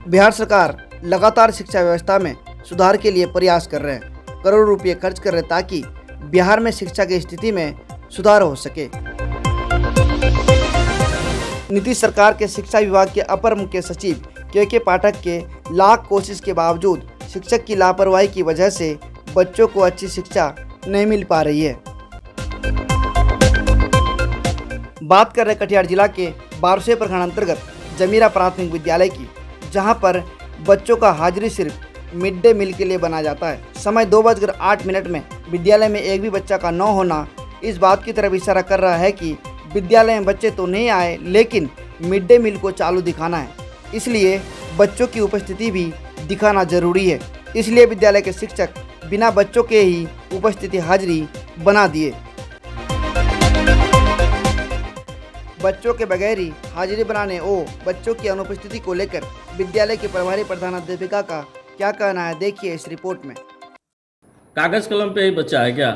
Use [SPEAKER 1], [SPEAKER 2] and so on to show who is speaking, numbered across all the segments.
[SPEAKER 1] बिहार सरकार लगातार शिक्षा व्यवस्था में सुधार के लिए प्रयास कर रहे हैं, करोड़ों रुपए खर्च कर रहे हैं ताकि बिहार में शिक्षा की स्थिति में सुधार हो सके। नीतीश सरकार के शिक्षा विभाग के अपर मुख्य सचिव के पाठक के लाख कोशिश के बावजूद शिक्षक की लापरवाही की वजह से बच्चों को अच्छी शिक्षा नहीं मिल पा रही है। बात कर रहे कटिहार जिला के बारसोई प्रखंड अंतर्गत जमीरा प्राथमिक विद्यालय की, जहां पर बच्चों का हाजिरी सिर्फ मिड डे मील के लिए बना जाता है। समय 2:08 में विद्यालय में एक भी बच्चा का न होना इस बात की तरफ इशारा कर रहा है कि विद्यालय में बच्चे तो नहीं आए, लेकिन मिड डे मील को चालू दिखाना है, इसलिए बच्चों की उपस्थिति भी दिखाना जरूरी है। इसलिए विद्यालय के शिक्षक बिना बच्चों के ही उपस्थिति हाजिरी बना दिए। बच्चों के बगैर ही हाजिरी बनाने और बच्चों की अनुपस्थिति को लेकर विद्यालय की प्रभारी प्रधानाध्यापिका का क्या कहना है, देखिए इस रिपोर्ट में।
[SPEAKER 2] कागज कलम पे ही बच्चा है क्या?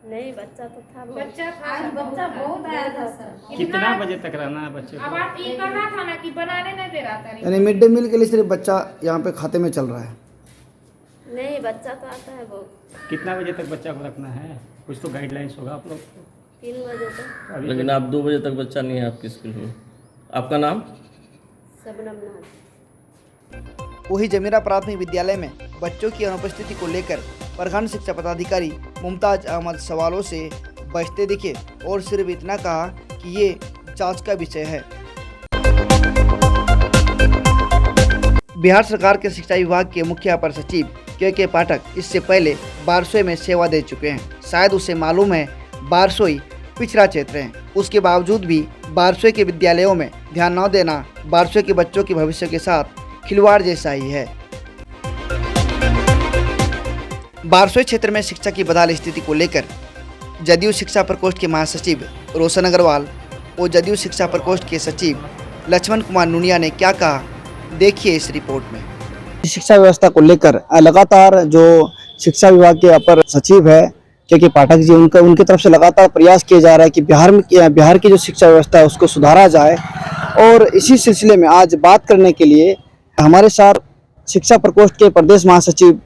[SPEAKER 3] नहीं, बच्चा तो था।
[SPEAKER 4] बच्चा बहुत आया था सर।
[SPEAKER 5] कितना बजे तक रहना है बच्चे को?
[SPEAKER 4] अब आप ये कहा था ना कि बनाने नहीं दे रहा था।
[SPEAKER 1] यानी मिड डे मील के लिए सिर्फ बच्चा यहाँ पे खाते में चल रहा है।
[SPEAKER 3] नहीं, बच्चा तो आता है बहुत।
[SPEAKER 5] कितना बजे तक बच्चा को रखना है? कुछ तो गाइडलाइंस होगा आप लोग को।
[SPEAKER 3] 3 बजे तक।
[SPEAKER 2] लेकिन आप 2 बजे तक बच्चा नहीं है आपके स्कूल में। आपका नाम?
[SPEAKER 3] सबनम नाम।
[SPEAKER 1] वही जमीरा प्राथमिक विद्यालय में बच्चों की अनुपस्थिति को लेकर प्रखंड शिक्षा पदाधिकारी मुमताज अहमद सवालों से बचते दिखे और सिर्फ इतना कहा कि ये जांच का विषय है। बिहार सरकार के शिक्षा विभाग के मुख्य अपर सचिव के पाठक इससे पहले बारसोई में सेवा दे चुके हैं। शायद उसे मालूम है बारसोई पिछड़ा क्षेत्र है, उसके बावजूद भी बारसोई के विद्यालयों में ध्यान न देना बारसोई के बच्चों के भविष्य के साथ खिलवाड़ जैसा ही है। बारसोई क्षेत्र में शिक्षा की बदहाल स्थिति को लेकर जदयू शिक्षा प्रकोष्ठ के महासचिव रोशन अग्रवाल और जदयू शिक्षा प्रकोष्ठ के सचिव लक्ष्मण कुमार नुनिया ने क्या कहा, देखिए इस रिपोर्ट में। शिक्षा व्यवस्था को लेकर लगातार जो शिक्षा विभाग के अपर सचिव है के पाठक जी, उनके तरफ से लगातार प्रयास किया जा रहा है कि बिहार की जो शिक्षा व्यवस्था है उसको सुधारा जाए। और इसी सिलसिले में आज बात करने के लिए हमारे साथ शिक्षा प्रकोष्ठ के प्रदेश महासचिव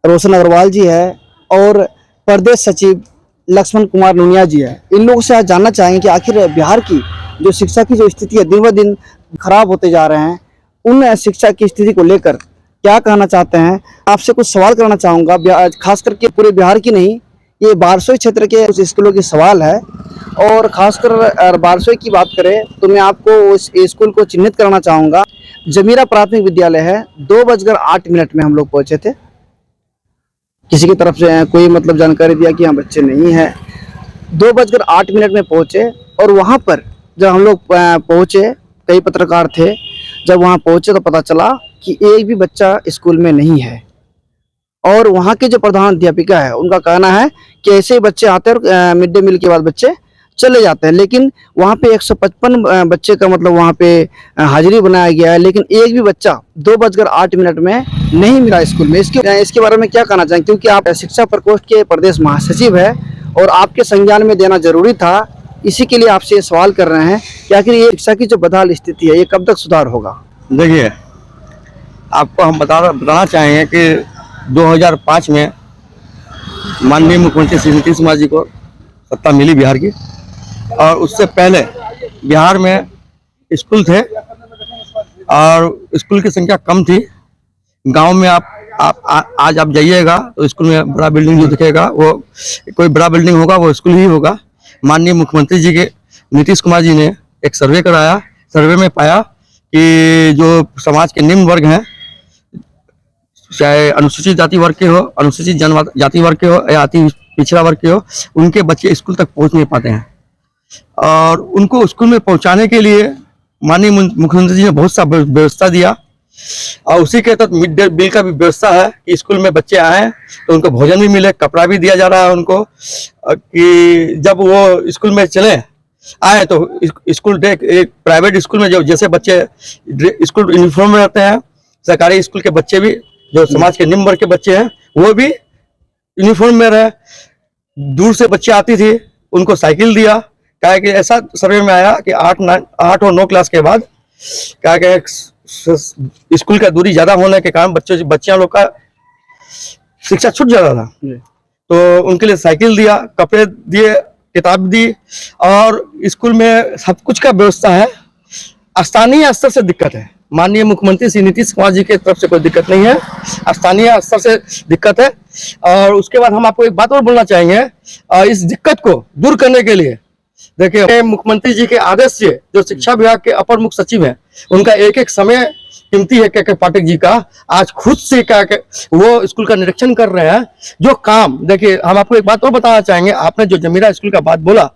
[SPEAKER 1] रोशन अग्रवाल जी है और प्रदेश सचिव लक्ष्मण कुमार नुनिया जी है। इन लोगों से आज जानना चाहेंगे कि आखिर बिहार की जो शिक्षा की जो स्थिति है दिन ब दिन खराब होते जा रहे हैं, उन शिक्षा की स्थिति को लेकर क्या कहना चाहते हैं। आपसे कुछ सवाल करना चाहूँगा, खास करके पूरे बिहार की नहीं, ये बारसोई क्षेत्र के कुछ स्कूलों के सवाल है। और खासकर बारसोई की बात करें तो मैं आपको उस स्कूल को चिन्हित करना चाहूँगा। जमीरा प्राथमिक विद्यालय है। 2:08 में हम लोग पहुँचे थे। किसी की तरफ से कोई मतलब जानकारी दिया कि यहाँ बच्चे नहीं हैं। 2:08 में पहुँचे और वहाँ पर जब हम लोग पहुँचे, कई पत्रकार थे, जब वहाँ पहुँचे तो पता चला कि एक भी बच्चा स्कूल में नहीं है। और वहाँ के जो प्रधान अध्यापिका है उनका कहना है कि ऐसे ही बच्चे आते हैं और मिड डे मील के बाद बच्चे चले जाते हैं। लेकिन वहाँ पे 155 बच्चे का मतलब वहाँ पे हाजिरी बनाया गया है, लेकिन एक भी बच्चा 2:08 में नहीं मिला स्कूल में। इसके बारे में क्या कहना चाहेंगे, क्योंकि आप शिक्षा प्रकोष्ठ के प्रदेश महासचिव है और आपके संज्ञान में देना जरूरी था। इसी के लिए आपसे ये सवाल कर रहे हैं कि आखिर ये शिक्षा की जो बदहाल स्थिति है ये कब तक सुधार होगा।
[SPEAKER 6] देखिए, आपको हम बताना चाहेंगे कि 2005 में माननीय मुख्यमंत्री श्री नीतीश कुमार जी को सत्ता मिली बिहार की, और उससे पहले बिहार में स्कूल थे और स्कूल की संख्या कम थी। गांव में आज आप जाइएगा तो स्कूल में बड़ा बिल्डिंग जो दिखेगा वो कोई बड़ा बिल्डिंग होगा, वो स्कूल ही होगा। माननीय मुख्यमंत्री जी के नीतीश कुमार जी ने एक सर्वे कराया। सर्वे में पाया कि जो समाज के निम्न वर्ग हैं, चाहे अनुसूचित जाति वर्ग के हो, अनुसूचित जाति वर्ग के हो या अति पिछड़ा वर्ग के हो, उनके बच्चे स्कूल तक पहुंच नहीं पाते हैं। और उनको स्कूल में पहुंचाने के लिए माननीय मुख्यमंत्री जी ने बहुत सा व्यवस्था दिया। और उसी के तहत मिड डे मील का भी व्यवस्था है कि स्कूल में बच्चे आए तो उनको भोजन भी मिले, कपड़ा भी दिया जा रहा है उनको, कि जब वो स्कूल में चले आए तो स्कूल एक प्राइवेट स्कूल में जो जैसे बच्चे स्कूल यूनिफॉर्म में रहते हैं, सरकारी स्कूल के बच्चे भी जो समाज के निम्न वर्ग के बच्चे हैं वो भी यूनिफॉर्म में रहे। दूर से बच्चे आती थी, उनको साइकिल दिया। क्या कि ऐसा सर्वे में आया कि 8 और 9 क्लास के बाद क्या कि स्कूल का दूरी ज्यादा होने के कारण बच्चियां लोग का शिक्षा छूट जाता था। तो उनके लिए साइकिल दिया, कपड़े दिए, किताब दी, और स्कूल में सब कुछ का व्यवस्था है। स्थानीय स्तर से दिक्कत है, माननीय मुख्यमंत्री श्री नीतीश कुमार जी की तरफ से कोई दिक्कत नहीं है, स्थानीय स्तर से दिक्कत है। और उसके बाद हम आपको एक बात और बोलना चाहेंगे, इस दिक्कत को दूर करने के लिए देखिए मुख्यमंत्री जी के आदेश से जो शिक्षा विभाग के अपर मुख्य सचिव हैं, उनका एक एक समय कीमती है के पाठक जी का, आज खुद से वो स्कूल का निरीक्षण कर रहे हैं। जो काम देखिए, हम आपको एक बात और बताना चाहेंगे, आपने जो जमीरा स्कूल का बात बोला,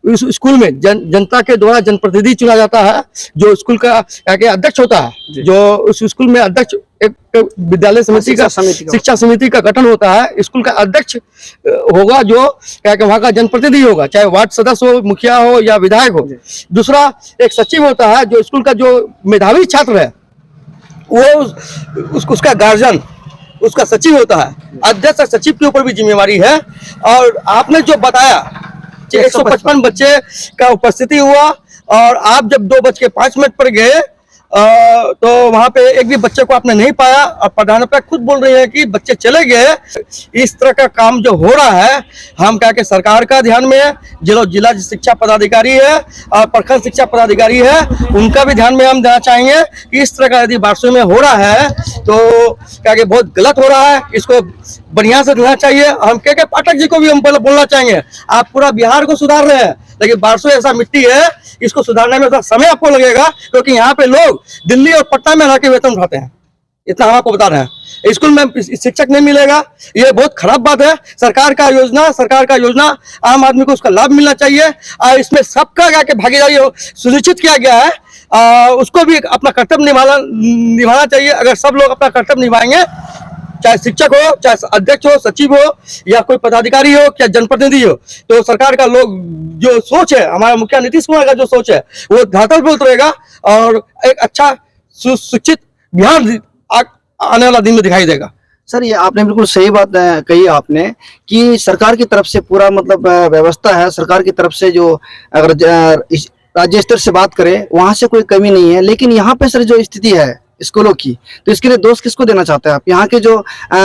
[SPEAKER 6] इस स्कूल में जनता के द्वारा जनप्रतिनिधि चुना जाता है, जो स्कूल का अध्यक्ष होता है, जो उस स्कूल में अध्यक्ष एक विद्यालय समिति का शिक्षा समिति का गठन होता है। स्कूल का अध्यक्ष होगा जो वहाँ का जनप्रतिनिधि होगा, चाहे वार्ड सदस्य हो, मुखिया हो या विधायक हो। दूसरा एक सचिव होता है, जो स्कूल का जो मेधावी छात्र है वो उसका गार्जियन, उसका सचिव होता है। अध्यक्ष और सचिव के ऊपर भी जिम्मेवारी है। और आपने जो बताया 155 बच्चे का उपस्थिति हुआ, और आप जब 2:05 पर गए तो वहां पे एक भी बच्चे को आपने नहीं पाया, और प्रधानाध्यापक खुद बोल रहे हैं कि बच्चे चले गए। इस तरह का काम जो हो रहा है, हम क्या के सरकार का ध्यान में है, जिला शिक्षा पदाधिकारी है और प्रखंड शिक्षा पदाधिकारी है, उनका भी ध्यान में हम देना चाहेंगे कि इस तरह का यदि बारसोई में हो रहा है तो क्या के बहुत गलत हो रहा है, इसको बढ़िया से देना चाहिए। हम के पाठक जी को भी हम पहले बोलना चाहेंगे, आप पूरा बिहार को सुधार रहे हैं, लेकिन बारसोई ऐसा मिट्टी है, इसको सुधारने में थोड़ा समय आपको लगेगा, क्योंकि यहाँ पे लोग दिल्ली और पटना में रह के वेतन उठाते हैं। इतना हम आपको बता रहे हैं। स्कूल में शिक्षक नहीं मिलेगा, ये बहुत खराब बात है। सरकार का योजना आम आदमी को उसका लाभ मिलना चाहिए, और इसमें सबका क्या के भागीदारी सुनिश्चित किया गया है। उसको भी अपना कर्तव्य निभाना चाहिए। अगर सब लोग अपना कर्तव्य निभाएंगे, चाहे शिक्षक हो, चाहे अध्यक्ष हो, सचिव हो, या कोई पदाधिकारी हो, या जनप्रतिनिधि हो, तो सरकार का लोग जो सोच है, हमारा मुखिया नीतीश कुमार का जो सोच है, वो धरातल पर उतरेगा, और एक अच्छा सुशिक्षित बिहार आने वाला दिन में दिखाई देगा।
[SPEAKER 1] सर, ये आपने बिल्कुल सही बात कही आपने कि सरकार की तरफ से पूरा मतलब व्यवस्था है। सरकार की तरफ से जो अगर राज्य स्तर से बात करें, वहां से कोई कमी नहीं है। लेकिन यहाँ पे सर जो स्थिति है स्कूलों की, तो इसके लिए दोष किसको देना चाहते हैं आप? यहाँ के जो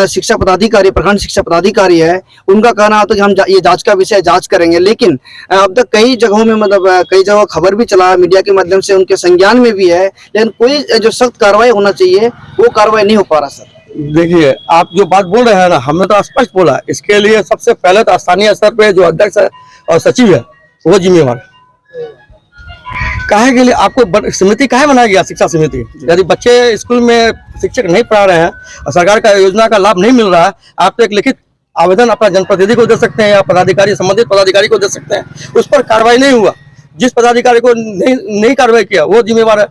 [SPEAKER 1] शिक्षा पदाधिकारी, प्रखंड शिक्षा पदाधिकारी है, उनका कहना होता है कि हम ये जांच का विषय जांच करेंगे। लेकिन अब तक कई जगहों में मतलब कई जगह खबर भी चला मीडिया के माध्यम से, उनके संज्ञान में भी है, लेकिन कोई जो सख्त कार्रवाई होना चाहिए वो कार्रवाई नहीं हो पा रहा। सर
[SPEAKER 6] देखिए, आप जो बात बोल रहे हैं ना, हमने तो स्पष्ट बोला, इसके लिए सबसे पहले तो स्थानीय स्तर पे जो अध्यक्ष और सचिव है वो जिम्मेवार। काहे के लिए आपको समिति काहे बनाया गया, शिक्षा समिति? यदि बच्चे स्कूल में शिक्षक नहीं पढ़ा रहे हैं और सरकार का योजना का लाभ नहीं मिल रहा है, आप तो एक लिखित आवेदन अपना जनप्रतिनिधि को दे सकते हैं, या पदाधिकारी, संबंधित पदाधिकारी को दे सकते हैं। उस पर कार्रवाई नहीं हुआ, जिस पदाधिकारी को नहीं कार्रवाई किया वो जिम्मेवार है,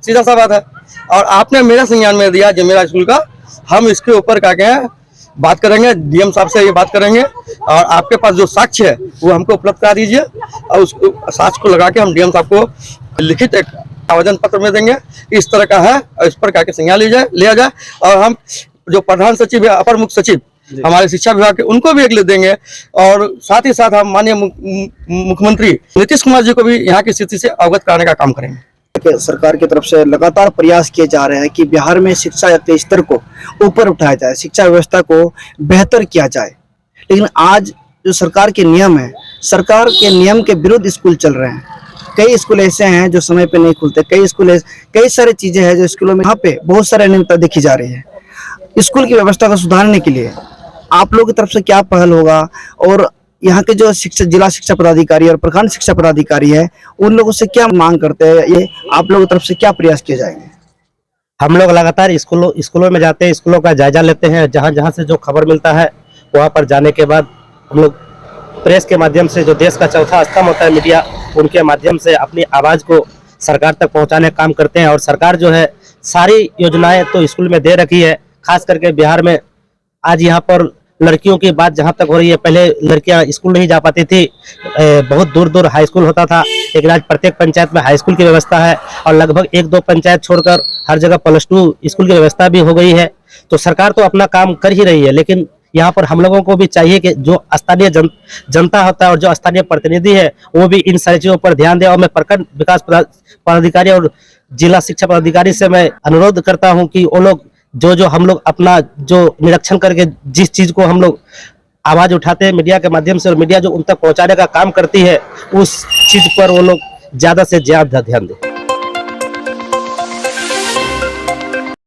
[SPEAKER 6] सीधा सा बात है। और आपने मेरा संज्ञान में दिया जमीरा स्कूल का, हम इसके ऊपर क्या कहें बात करेंगे, डीएम साहब से ये बात करेंगे, और आपके पास जो साक्ष्य है वो हमको उपलब्ध करा दीजिए, और उस साक्ष्य को लगा के हम डीएम साहब को लिखित एक आवेदन पत्र में देंगे, इस तरह का है, और इस पर क्या के संज्ञान लिया जाए। और हम जो प्रधान सचिव है, अपर मुख्य सचिव हमारे शिक्षा विभाग के, उनको भी एक लिख देंगे। और साथ ही साथ हम माननीय मुख्यमंत्री नीतीश कुमार जी को भी यहाँ की स्थिति से अवगत कराने का काम करेंगे।
[SPEAKER 1] सरकार की तरफ से लगातार प्रयास किए जा रहे हैं कि बिहार में शिक्षा के स्तर को ऊपर उठाया जाए, शिक्षा व्यवस्था को बेहतर किया जाए। लेकिन आज जो सरकार के नियम है, सरकार के नियम के विरुद्ध स्कूल चल रहे हैं। कई स्कूल ऐसे हैं जो समय पे नहीं खुलते, कई सारी चीजें हैं जो स्कूलों में यहाँ पे बहुत सारे अनियमितता देखी जा रही है। स्कूल की व्यवस्था को सुधारने के लिए आप लोगों की तरफ से क्या पहल होगा, और यहाँ के जो जिला शिक्षा पदाधिकारी और प्रखंड शिक्षा पदाधिकारी है, उन लोगों से क्या मांग करते हैं, ये आप लोगों की तरफ से क्या प्रयास किए जाएंगे?
[SPEAKER 7] हम लोग लगातार स्कूलों में जाते हैं, स्कूलों का जायजा लेते हैं। जहाँ से जो खबर मिलता है वहाँ पर जाने के बाद हम लोग प्रेस के माध्यम से, जो देश का चौथा स्तंभ होता है मीडिया, उनके माध्यम से अपनी आवाज़ को सरकार तक पहुँचाने का काम करते हैं। और सरकार जो है सारी योजनाएं तो स्कूल में दे रखी है। खास करके बिहार में आज यहाँ पर लड़कियों की बात जहाँ तक हो रही है, पहले लड़कियाँ स्कूल नहीं जा पाती थी, बहुत दूर दूर हाई स्कूल होता था, लेकिन आज प्रत्येक पंचायत में हाई स्कूल की व्यवस्था है, और लगभग 1-2 पंचायत छोड़कर हर जगह +2 स्कूल की व्यवस्था भी हो गई है। तो सरकार तो अपना काम कर ही रही है, लेकिन यहाँ पर हम लोगों को भी चाहिए कि जो स्थानीय जनता होता है और जो स्थानीय प्रतिनिधि है, वो भी इन सारी चीज़ों पर ध्यान दे। और मैं प्रखंड विकास पदाधिकारी और जिला शिक्षा पदाधिकारी से मैं अनुरोध करता हूं कि वो लोग जो हम लोग अपना जो निरीक्षण करके जिस चीज को हम लोग आवाज उठाते हैं मीडिया के माध्यम से और मीडिया जो उन तक पहुंचाने का काम करती है उस चीज पर वो लोग ज्यादा से ज्यादा ध्यान दें।